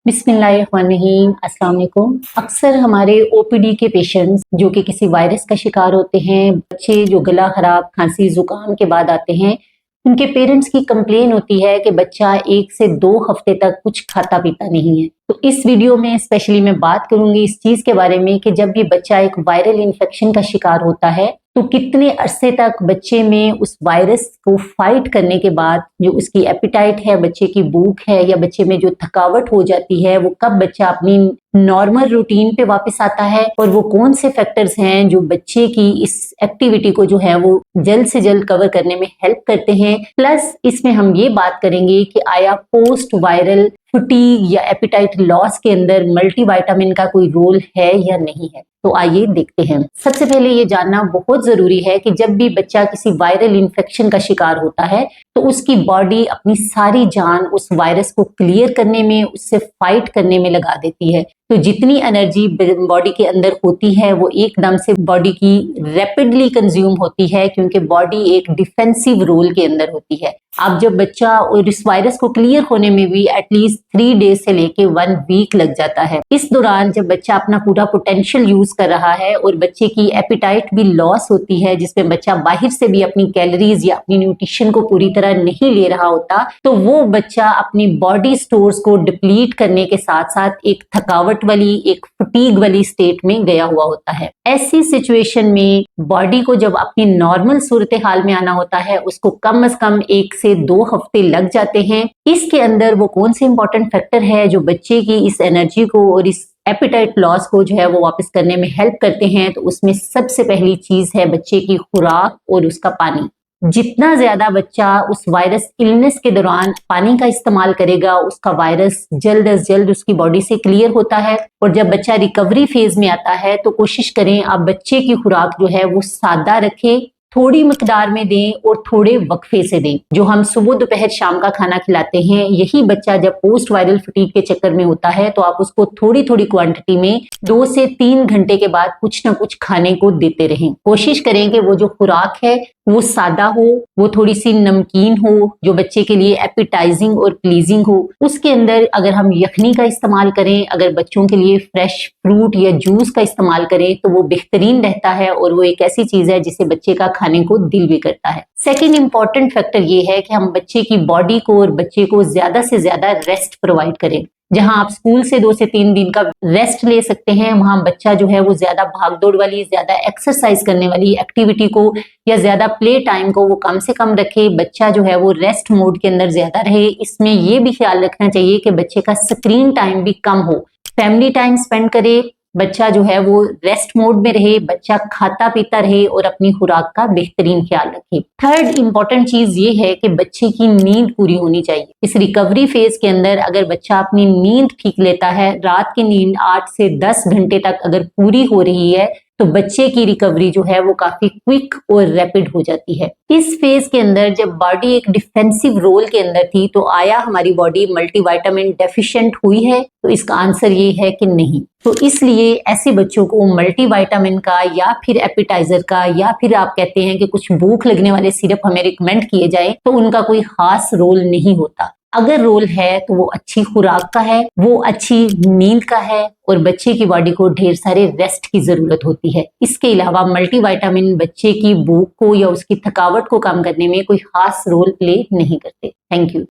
बिस्मिल्लाहिर्रहमानिर्रहीम, अस्सलाम वालेकुम। अक्सर हमारे ओपीडी के पेशेंट्स जो कि किसी वायरस का शिकार होते हैं, बच्चे जो गला खराब, खांसी, जुकाम के बाद आते हैं, उनके पेरेंट्स की कंप्लेन होती है कि बच्चा 1 से 2 हफ्ते तक कुछ खाता पीता नहीं है। तो इस वीडियो में स्पेशली मैं बात करूंगी इस चीज के बारे में कि जब भी बच्चा एक वायरल इन्फेक्शन का शिकार होता है तो कितने अरसे तक बच्चे में उस वायरस को फाइट करने के बाद जो उसकी एपिटाइट है, बच्चे की भूख है या बच्चे में जो थकावट हो जाती है, वो कब बच्चा अपनी नॉर्मल रूटीन पे वापस आता है और वो कौन से फैक्टर्स हैं जो बच्चे की इस एक्टिविटी को जो है वो जल्द से जल्द कवर करने में हेल्प करते हैं। प्लस इसमें हम ये बात करेंगे कि आया पोस्ट वायरल फटीग या एपिटाइट लॉस के अंदर मल्टीविटामिन का कोई रोल है या नहीं है। तो आइए देखते हैं। सबसे पहले ये जानना बहुत जरूरी है कि जब भी बच्चा किसी वायरल इन्फेक्शन का शिकार होता है तो उसकी बॉडी अपनी सारी जान उस वायरस को क्लियर करने में, उससे फाइट करने में लगा देती है। तो जितनी एनर्जी बॉडी के अंदर होती है वो एकदम से बॉडी की रैपिडली कंज्यूम होती है, क्योंकि बॉडी एक डिफेंसिव रोल के अंदर होती है। अब जब बच्चा और इस वायरस को क्लियर होने में भी एटलीस्ट 3 डेज से लेके 1 वीक लग जाता है। इस दौरान जब बच्चा अपना पूरा पोटेंशियल यूज कर रहा है और बच्चे की एपिटाइट भी लॉस होती है, जिसमें बच्चा बाहर से भी अपनी कैलोरीज या अपनी न्यूट्रिशन को पूरी तरह नहीं ले रहा होता, तो वो बच्चा अपनी बॉडी स्टोर्स को डिप्लीट करने के साथ साथ एक थकावट वाली, एक फटीग वाली स्टेट में गया हुआ होता है। ऐसी सिचुएशन में बॉडी को जब अपनी नॉर्मल सूरत हाल में आना होता है, उसको कम से कम 1 से 2 हफ्ते लग जाते हैं। इसके अंदर वो कौन से इंपॉर्टेंट फैक्टर है जो बच्चे की इस एनर्जी को और इस एपिटाइट लॉस को जो है वो वापस करने में हेल्प करते हैं। तो उसमें सबसे पहली चीज है बच्चे की खुराक और उसका पानी। जितना ज्यादा बच्चा उस वायरस इलनेस के दौरान पानी का इस्तेमाल करेगा, उसका वायरस जल्द अज जल्द उसकी बॉडी से क्लियर होता है। और जब बच्चा रिकवरी फेज में आता है तो कोशिश करें आप बच्चे की खुराक जो है वो सादा रखें, थोड़ी मिकदार में दें और थोड़े वक्फे से दें। जो हम सुबह दोपहर शाम का खाना खिलाते हैं, यही बच्चा जब पोस्ट वायरल फटीग के चक्कर में होता है तो आप उसको थोड़ी थोड़ी क्वांटिटी में 2 से 3 घंटे के बाद कुछ ना कुछ खाने को देते रहें। कोशिश करें कि वो जो खुराक है वो सादा हो, वो थोड़ी सी नमकीन हो, जो बच्चे के लिए एपिटाइजिंग और प्लीजिंग हो। उसके अंदर अगर हम यखनी का इस्तेमाल करें, अगर बच्चों के लिए फ्रेश फ्रूट या जूस का इस्तेमाल करें तो वो बेहतरीन रहता है और वो एक ऐसी चीज है जिसे बच्चे का खाने को दिल भी करता है। सेकेंड इंपॉर्टेंट फैक्टर ये है कि हम बच्चे की बॉडी को और बच्चे को ज्यादा से ज्यादा रेस्ट प्रोवाइड करें। जहां आप स्कूल से 2 से 3 दिन का रेस्ट ले सकते हैं, वहां बच्चा जो है वो ज्यादा भागदौड़ वाली, ज्यादा एक्सरसाइज करने वाली एक्टिविटी को या ज्यादा प्ले टाइम को वो कम से कम रखे। बच्चा जो है वो रेस्ट मोड के अंदर ज्यादा रहे। इसमें ये भी ख्याल रखना चाहिए कि बच्चे का स्क्रीन टाइम भी कम हो, फैमिली टाइम स्पेंड करे, बच्चा जो है वो रेस्ट मोड में रहे, बच्चा खाता पीता रहे और अपनी खुराक का बेहतरीन ख्याल रखे। थर्ड इंपॉर्टेंट चीज ये है कि बच्चे की नींद पूरी होनी चाहिए। इस रिकवरी फेज के अंदर अगर बच्चा अपनी नींद ठीक लेता है, रात की नींद 8 से 10 घंटे तक अगर पूरी हो रही है तो बच्चे की रिकवरी जो है वो काफी क्विक और रैपिड हो जाती है। इस फेज के अंदर जब बॉडी एक डिफेंसिव रोल के अंदर थी तो आया हमारी बॉडी मल्टीविटामिन डेफिशिएंट हुई है? तो इसका आंसर ये है कि नहीं। तो इसलिए ऐसे बच्चों को मल्टीविटामिन का या फिर एपिटाइजर का या फिर आप कहते हैं कि कुछ भूख लगने वाले सिरप हमें रिकमेंड किए जाए तो उनका कोई खास रोल नहीं होता। अगर रोल है तो वो अच्छी खुराक का है, वो अच्छी नींद का है और बच्चे की बॉडी को ढेर सारे रेस्ट की जरूरत होती है। इसके अलावा मल्टीविटामिन बच्चे की भूख को या उसकी थकावट को कम करने में कोई खास रोल प्ले नहीं करते। Thank you.